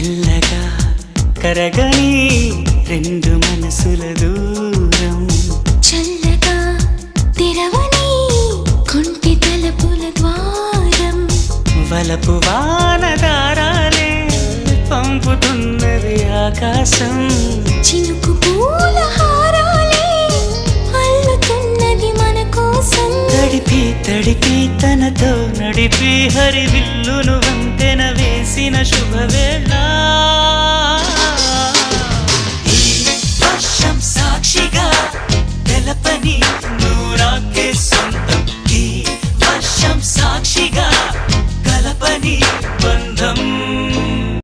మెల్లగా కరగని రెండు మనసుల దూరం చల్లగా తెరవని కొంటి తలుపుల ద్వారం వలపు వానదారాలే పంపుతున్నది ఆకాశం చినుకు పూల హారాలే అల్లుతున్నది మన కోసం తడిపి తడిపి తనతో నడిపి హరివిల్లును వంతెన వేసిన శుభవేళ ఈ వర్షం సాక్షిగా తెలపని నూరాకే సొంతం ఈ వర్షం సాక్షి